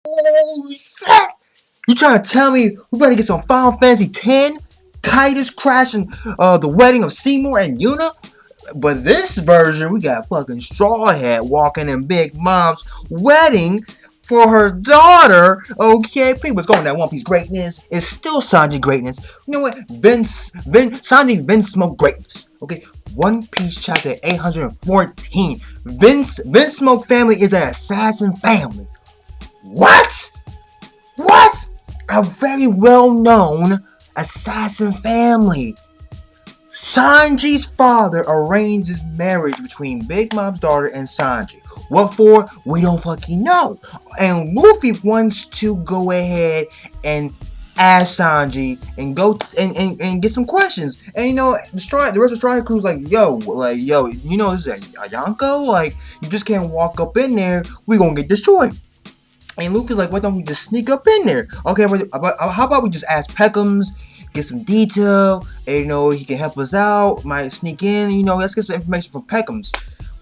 Oh shit! You trying to tell me we better get some Final Fantasy X? Titus crashing the wedding of Seymour and Yuna? But this version, we got fucking Straw Hat walking in Big Mom's wedding for her daughter. Okay, people's going that One Piece greatness is still Sanji greatness. You know what? Sanji Vinsmoke greatness. Okay, One Piece chapter 814. Vinsmoke family is an assassin family. What? What? A very well-known assassin family. Sanji's father arranges marriage between Big Mom's daughter and Sanji. What for? We don't fucking know. And Luffy wants to go ahead and ask Sanji and go and get some questions. And you know, the rest of the Strike Crew's like, yo, you know this is a Yonko? Like, you just can't walk up in there. We gonna get destroyed. And Luffy's like, why don't we just sneak up in there? Okay, but how about we just ask Peckham's, get some detail, and you know, he can help us out, might sneak in, you know, let's get some information from Peckham's.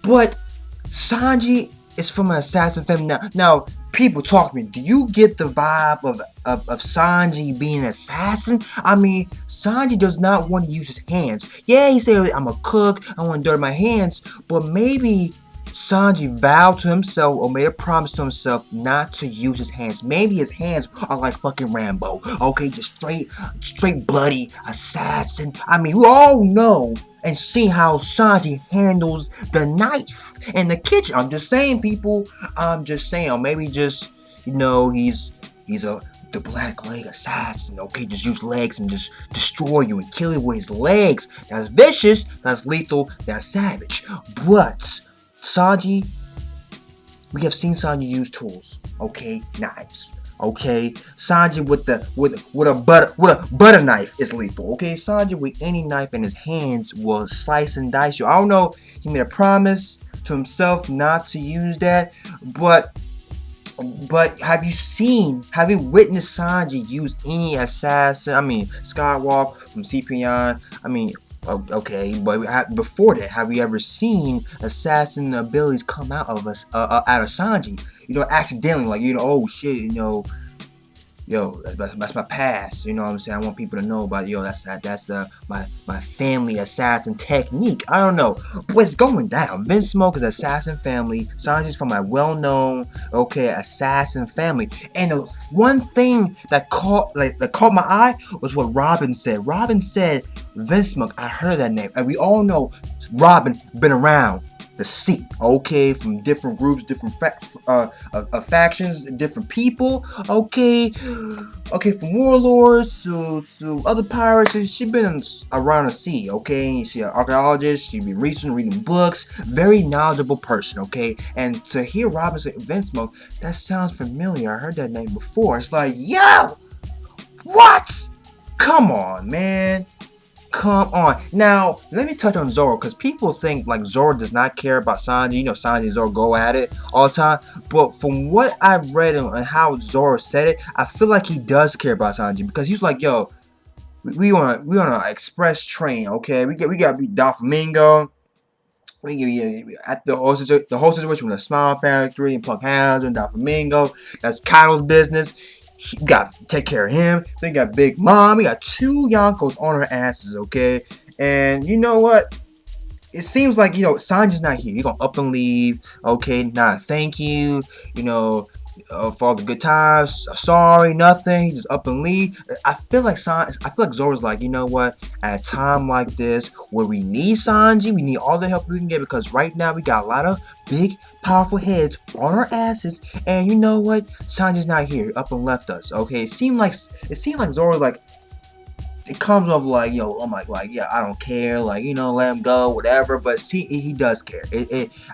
But Sanji is from an assassin family. Now, people talk to me, do you get the vibe of Sanji being an assassin? I mean, Sanji does not want to use his hands. Yeah, he said, I'm a cook, I want to dirty my hands, but maybe Sanji vowed to himself or made a promise to himself not to use his hands. Maybe his hands are like fucking Rambo. Okay, just straight bloody assassin. I mean, we all know and see how Sanji handles the knife in the kitchen. I'm just saying, people. I'm just saying. Or maybe just, you know, he's the black leg assassin. Okay, just use legs and just destroy you and kill you with his legs. That's vicious. That's lethal. That's savage. But Sanji, we have seen Sanji use tools, okay, knives, okay. Sanji with a butter knife is lethal, okay. Sanji with any knife in his hands will slice and dice you. I don't know. He made a promise to himself not to use that, but have you witnessed Sanji use any assassin? I mean, Skywalk from CPN. I mean, okay, but before that, have you ever seen assassin abilities come out of us, out of Sanji? You know, accidentally, like, you know, oh shit, you know, yo, that's my past. You know what I'm saying? I want people to know about, yo, that's my family assassin technique. I don't know what's going down. Vinsmoke is assassin family. Sanji's from a well-known, okay, assassin family. And the one thing that caught my eye was what Robin said. Robin said, Vinsmoke. I heard that name, and we all know Robin been around the sea, okay, from different groups, different factions, different people, okay, from warlords to other pirates. She been around the sea, okay. She's an archaeologist. She been reading books. Very knowledgeable person, okay. And to hear Robin say Vinsmoke, that sounds familiar. I heard that name before. It's like, yo, what? Come on, man. Come on. Now, let me touch on Zoro, because people think like Zoro does not care about Sanji. You know, Sanji and Zoro go at it all the time. But from what I've read and how Zoro said it, I feel like he does care about Sanji, because he's like, yo, we on an express train, okay? We gotta be Doflamingo. At the whole situation with the Smile Factory and Punk House and Doflamingo. That's Kyle's business. You got to take care of him. Then you got Big Mom. We got 2 Yonkos on her asses, okay? And you know what? It seems like, you know, Sanji's not here. You're going to up and leave, okay? Nah, thank you, you know, for all the good times. Sorry, nothing. He just up and leave. I feel like Zoro's like, you know what? At a time like this, where we need Sanji, we need all the help we can get, because right now we got a lot of big, powerful heads on our asses, and you know what? Sanji's not here. Up and left us. Okay, it seemed like Zoro's like, it comes off like, yo, I'm like, yeah, I don't care, like, you know, let him go, whatever. But see, he does care.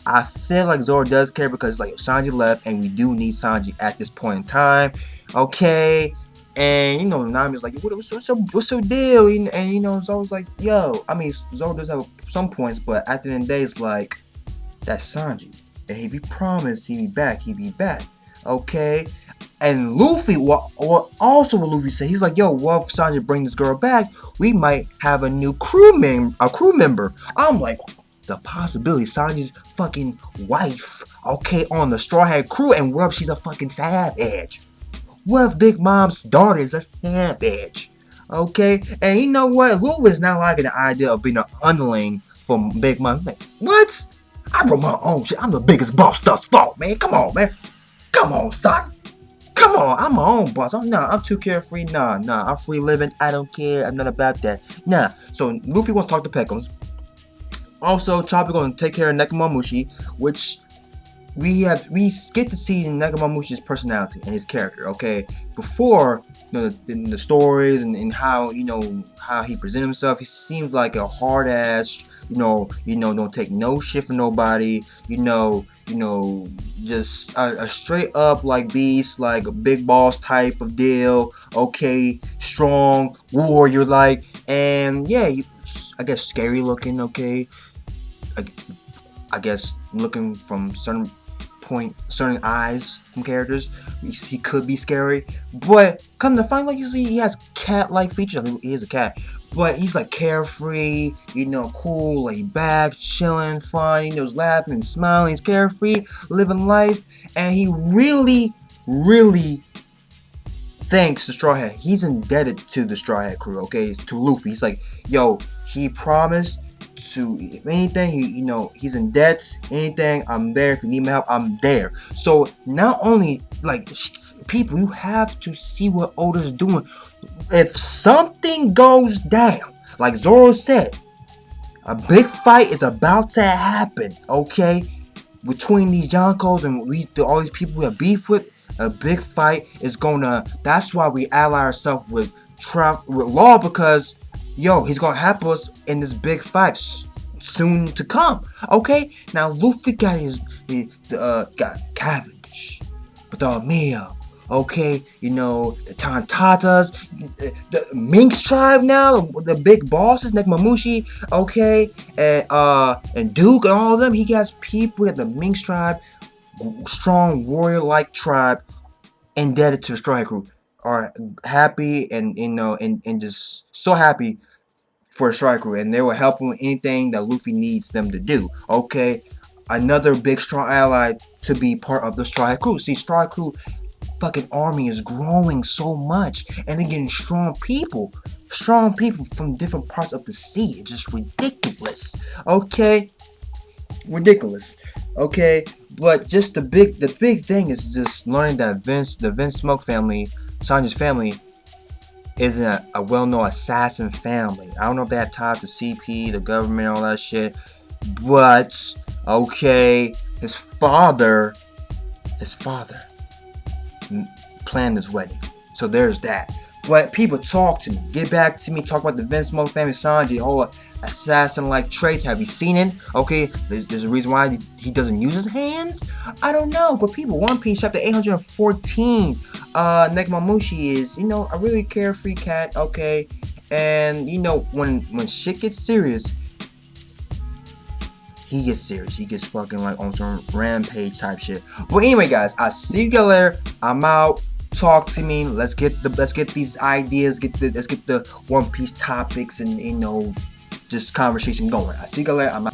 I feel like Zoro does care, because like Sanji left, and we do need Sanji at this point in time, okay. And you know, Nami's like, what's your deal? And you know, Zoro's like, yo, I mean, Zoro does have some points, but at the end of the day, it's like, that's Sanji, and if he promised he'd be back, okay. And Luffy, what Luffy said, he's like, yo, what if Sanji bring this girl back? We might have a new crew member. I'm like, the possibility Sanji's fucking wife, okay, on the Straw Hat crew, and what if she's a fucking savage? What if Big Mom's daughter is a savage? Okay, and you know what? Luffy's not liking the idea of being an underling from Big Mom. He's like, what? I run my own shit. I'm the biggest boss thus far, man. Come on, man. Come on, son. Come on, I'm my own boss. I'm too carefree. Nah, I'm free living. I don't care. I'm not about that. Nah. So Luffy wants to talk to Peckhams. Also, Chopper gonna take care of Nekomamushi, which we get to see Nekomamushi's personality and his character. Okay, before in the stories and how how he presents himself, he seems like a hard ass. Don't take no shit from nobody. Just a straight up like beast, like a big boss type of deal. Okay, strong warrior like, and yeah, I guess scary looking. Okay, I guess looking from certain eyes from characters, he could be scary. But come to find, like, you see, he has cat-like features. I mean, he is a cat, but he's like carefree, cool, laid back, chilling, fun, laughing and smiling. He's carefree, living life, and he really, really thanks the Straw Hat. He's indebted to the Straw Hat crew, okay, to Luffy. He's like, yo, he promised to, if anything, he's in debt. Anything, I'm there. If you need my help, I'm there. So not only, like, people, you have to see what Oda's doing. If something goes down, like Zoro said, a big fight is about to happen, okay, between these Yonkos and all these people we have beef with. A big fight is gonna. That's why we ally ourselves with Law, because yo, he's gonna help us in this big fight soon to come. Okay, now Luffy got got Cavendish, Bartholomew. Okay, the Tantatas, the Minx tribe now, the big bosses, Nekomamushi, okay, and Duke and all of them. He got people at the Minx tribe, strong warrior-like tribe, indebted to the Straw Hat crew, are happy and just so happy for the Straw Hat crew, and they will help him with anything that Luffy needs them to do. Okay, another big strong ally to be part of the Straw Hat crew. See, Straw Hat crew fucking army is growing so much, and they're getting strong people from different parts of the sea. It's just ridiculous. Okay, ridiculous. Okay, but just the big thing is just learning that the Vinsmoke family, Sanji's family, is a well-known assassin family. I don't know if they have ties to CP, the government, all that shit, but okay, his father planned this wedding, so there's that. But people, talk to me, get back to me, talk about the Vinsmoke family, Sanji, all assassin-like traits. Have you seen it? Okay, there's a reason why he doesn't use his hands. I don't know, but people, One Piece chapter 814, Nekomamushi is, a really carefree cat. Okay, and when shit gets serious, he gets serious. He gets fucking like on some rampage type shit. But anyway, guys, I'll see you guys later. I'm out. Talk to me. Let's get these ideas. Let's get the One Piece topics and just conversation going. I'll see you guys later. I'm out.